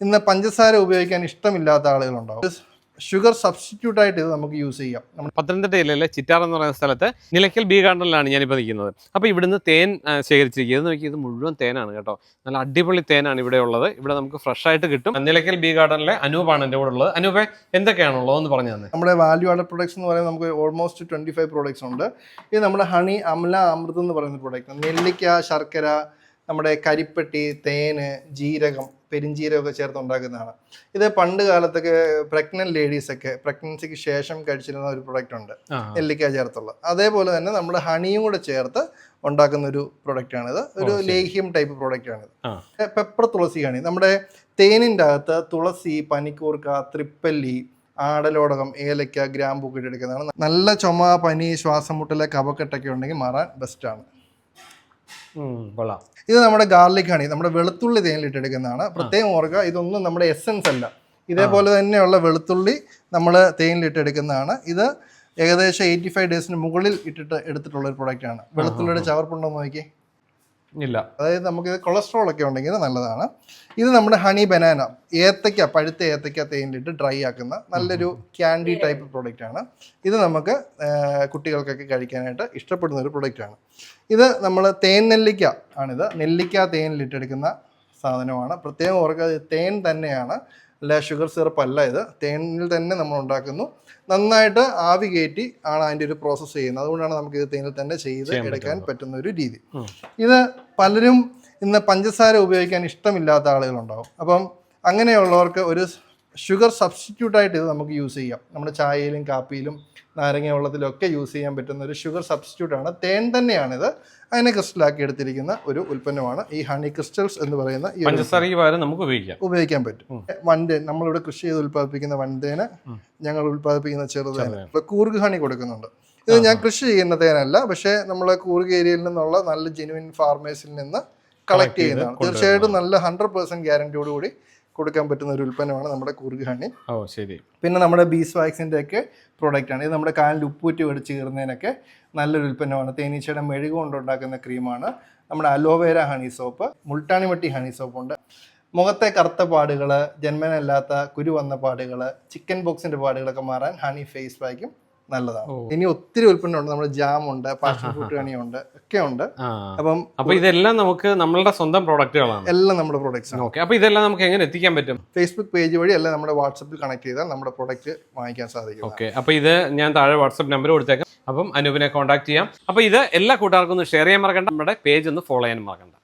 ഇന്ന് പഞ്ചസാര ഉപയോഗിക്കാൻ ഇഷ്ടമില്ലാത്ത ആളുകളുണ്ടാവും. ഷുഗർ സബ്സ്റ്റിറ്റ്യൂട്ട് ആയിട്ട് ഇത് നമുക്ക് യൂസ് ചെയ്യാം. പത്തനംതിട്ട ജില്ലയിലെ ചിറ്റാർ എന്ന് പറയുന്ന സ്ഥലത്ത് നിലയ്ക്കൽ ബി ഗാർഡനിലാണ് ഞാനിപ്പോൾ നിൽക്കുന്നത്. അപ്പോൾ ഇവിടുന്ന് തേൻ ശേഖരിച്ചിരിക്കുക. ഇത് നോക്കി, ഇത് മുഴുവൻ തേനാണ് കേട്ടോ. നല്ല അടിപൊളി തേനാണ് ഇവിടെ ഉള്ളത്. ഇവിടെ നമുക്ക് ഫ്രഷ് ആയിട്ട് കിട്ടും. നിലയ്ക്കൽ ബി ഗാർഡനിലെ അനൂപാണ് എൻ്റെ കൂടെ ഉള്ളത്. അനൂപെ, എന്തൊക്കെയാണുള്ളത് എന്ന് പറഞ്ഞു തന്നെ. നമ്മുടെ വാല്യൂ ആഡഡ് പ്രൊഡക്ട്സ് എന്ന് പറയുന്നത് നമുക്ക് ഓൾമോസ്റ്റ് 25 പ്രോഡക്ട്സ് ഉണ്ട്. ഇത് നമ്മുടെ ഹണി അമല അമൃത് എന്ന് പറയുന്ന പ്രൊഡക്റ്റ്. നെല്ലിക്ക, ശർക്കര, നമ്മുടെ കരിപ്പെട്ടി, തേന്, ജീരകം, പെരിഞ്ജീരകമൊക്കെ ചേർത്ത് ഉണ്ടാക്കുന്നതാണ്. ഇത് പണ്ട് കാലത്തൊക്കെ പ്രഗ്നന്റ് ലേഡീസൊക്കെ പ്രഗ്നൻസിക്ക് ശേഷം കഴിച്ചിരുന്ന ഒരു പ്രൊഡക്റ്റ് ഉണ്ട്, നെല്ലിക്ക ചേർത്തുള്ള. അതേപോലെ തന്നെ നമ്മുടെ ഹണിയും കൂടെ ചേർത്ത് ഉണ്ടാക്കുന്ന ഒരു പ്രൊഡക്റ്റാണിത്. ഒരു ലേഹ്യം ടൈപ്പ് പ്രൊഡക്റ്റാണിത്. പെപ്പർ തുളസി ഹണി. നമ്മുടെ തേനിൻ്റെ അകത്ത് തുളസി, പനിക്കൂർക്ക, ത്രിപ്പല്ലി, ആടലോടകം, ഏലക്ക, ഗ്രാമ്പൂ ഒക്കെ എടുക്കുന്നതാണ്. നല്ല ചുമ, പനി, ശ്വാസം മുട്ടല്, കഫക്കെട്ടൊക്കെ ഉണ്ടെങ്കിൽ മാറാൻ ബെസ്റ്റാണ്. ഇത് നമ്മുടെ ഗാർലിക് ഹണി, നമ്മുടെ വെളുത്തുള്ളി തേനിലിട്ടെടുക്കുന്നതാണ്. പ്രത്യേകം ഓർക്കുക, ഇതൊന്നും നമ്മുടെ എസൻസ് അല്ല. ഇതേപോലെ തന്നെയുള്ള വെളുത്തുള്ളി നമ്മൾ തേനിലിട്ടെടുക്കുന്നതാണ്. ഇത് ഏകദേശം 85 ഡേയ്സിന് മുകളിൽ എടുത്തിട്ടുള്ള ഒരു പ്രൊഡക്റ്റ് ആണ്. വെളുത്തുള്ളിയുടെ ചവർപ്പുണ്ടോ നോക്കി ഇല്ല. അതായത് നമുക്ക് കൊളസ്ട്രോൾ ഒക്കെ ഉണ്ടെങ്കിൽ നല്ലതാണ്. ഇത് നമ്മുടെ ഹണി ബനാന, ഏത്തക്ക, പഴുത്ത ഏത്തക്ക തേനിലിട്ട് ഡ്രൈ ആക്കുന്ന നല്ലൊരു ക്യാൻഡി ടൈപ്പ് പ്രൊഡക്റ്റ് ആണ്. ഇത് നമുക്ക് കുട്ടികൾക്കൊക്കെ കഴിക്കാനായിട്ട് ഇഷ്ടപ്പെടുന്ന ഒരു പ്രൊഡക്റ്റാണ്. ഇത് നമ്മൾ തേൻ നെല്ലിക്ക ആണിത്. നെല്ലിക്ക തേനിലിട്ടെടുക്കുന്ന സാധനമാണ്. പ്രത്യേകം ഓർക്കുക, തേൻ തന്നെയാണ്, അല്ല ഷുഗർ സിറപ്പ് അല്ല. ഇത് തേനിൽ തന്നെ നമ്മൾ ഉണ്ടാക്കുന്നു. നന്നായിട്ട് ആവി കയറ്റി ആണ് അതിൻ്റെ ഒരു പ്രോസസ്സ് ചെയ്യുന്നത്. അതുകൊണ്ടാണ് നമുക്ക് ഇത് തേനിൽ തന്നെ ചെയ്ത് എടുക്കാൻ പറ്റുന്ന ഒരു രീതി. ഇത് പലരും ഇന്ന് പഞ്ചസാര ഉപയോഗിക്കാൻ ഇഷ്ടമില്ലാത്ത ആളുകളുണ്ടാവും. അപ്പം അങ്ങനെയുള്ളവർക്ക് ഒരു ഷുഗർ സബ്സ്റ്റിറ്റ്യൂട്ടായിട്ട് ഇത് നമുക്ക് യൂസ് ചെയ്യാം. നമ്മുടെ ചായയിലും കാപ്പിയിലും നാരങ്ങ വെള്ളത്തിലൊക്കെ യൂസ് ചെയ്യാൻ പറ്റുന്ന ഒരു ഷുഗർ സബ്സ്റ്റിറ്റ്യൂട്ടാണ്. തേൻ തന്നെയാണിത്. അതിനെ ക്രിസ്റ്റലാക്കി എടുത്തിരിക്കുന്ന ഒരു ഉൽപ്പന്നമാണ് ഈ ഹണി ക്രിസ്റ്റൽസ് എന്ന് പറയുന്ന ഈ നമുക്ക് ഉപയോഗിക്കാൻ പറ്റും. വൻതേൻ, നമ്മളിവിടെ കൃഷി ചെയ്ത് ഉൽപ്പാദിപ്പിക്കുന്ന വൻതേന്, ഞങ്ങൾ ഉൽപ്പാദിപ്പിക്കുന്ന ചെറുതേന്, കൂർഗ് ഹണി കൊടുക്കുന്നുണ്ട്. ഇത് ഞാൻ കൃഷി ചെയ്യുന്ന തേനല്ല, പക്ഷേ നമ്മളെ കൂർഗ് ഏരിയയിൽ നിന്നുള്ള നല്ല ജെനുവിൻ ഫാർമേഴ്സിൽ നിന്ന് കളക്ട് ചെയ്യുന്നതാണ്. തീർച്ചയായിട്ടും നല്ല 100% ഗ്യാരണ്ടിയോടുകൂടി കൊടുക്കാൻ പറ്റുന്ന ഒരു ഉൽപ്പന്നമാണ് നമ്മുടെ കൂർഗ് ഹണി. ശരി. പിന്നെ നമ്മുടെ ബീസ് വാക്സിൻ്റെ ഒക്കെ പ്രോഡക്റ്റ് ആണ് ഇത്. നമ്മുടെ കാലിൽ ഉപ്പൂറ്റി വെടിച്ച് കീറുന്നതിനൊക്കെ നല്ലൊരു ഉൽപ്പന്നമാണ്. തേനീച്ചയുടെ മെഴുക് കൊണ്ടുണ്ടാക്കുന്ന ക്രീമാണ്. നമ്മുടെ അലോവേര ഹണി സോപ്പ്, മുൾട്ടാണിമട്ടി ഹണി സോപ്പുണ്ട്. മുഖത്തെ കറുത്ത പാടുകൾ, ജന്മനല്ലാത്ത കുരു വന്ന പാടുകൾ, ചിക്കൻ ബോക്സിന്റെ പാടുകളൊക്കെ മാറാൻ ഹണി ഫേസ് പാക്കും നല്ലതാണ്. ഇനി ഒത്തിരി ഉൽപ്പന്നമുണ്ട്. നമ്മുടെ ജാം ഉണ്ട്, പാഷൻ ഫ്രൂട്ട് ഹണി ഉണ്ട്, ഒക്കെ ഉണ്ട്. അപ്പൊ ഇതെല്ലാം നമുക്ക് നമ്മളുടെ സ്വന്തം പ്രോഡക്റ്റുകളാണ്, എല്ലാം നമ്മുടെ പ്രോഡക്ട്സ്. ഓക്കെ. അപ്പൊ ഇതെല്ലാം നമുക്ക് എങ്ങനെ എത്തിക്കാൻ പറ്റും? ഫേസ്ബുക്ക് പേജ് വഴി അല്ല, നമ്മുടെ വാട്സപ്പിൽ കണക്ട് ചെയ്താൽ നമ്മുടെ പ്രോഡക്റ്റ് വാങ്ങിക്കാൻ സാധിക്കും. ഓക്കെ. അപ്പൊ ഇത് ഞാൻ താഴെ വാട്സപ്പ് നമ്പർ കൊടുത്തേക്കാം. അപ്പം അനൂപിനെ കോൺടാക്ട് ചെയ്യാം. അപ്പൊ ഇത് എല്ലാ കൂട്ടുകാർക്കും ഒന്ന് ഷെയർ ചെയ്യാൻ മറക്കണ്ട. നമ്മുടെ പേജ് ഒന്ന് ഫോളോ ചെയ്യാൻ മറക്കണ്ട.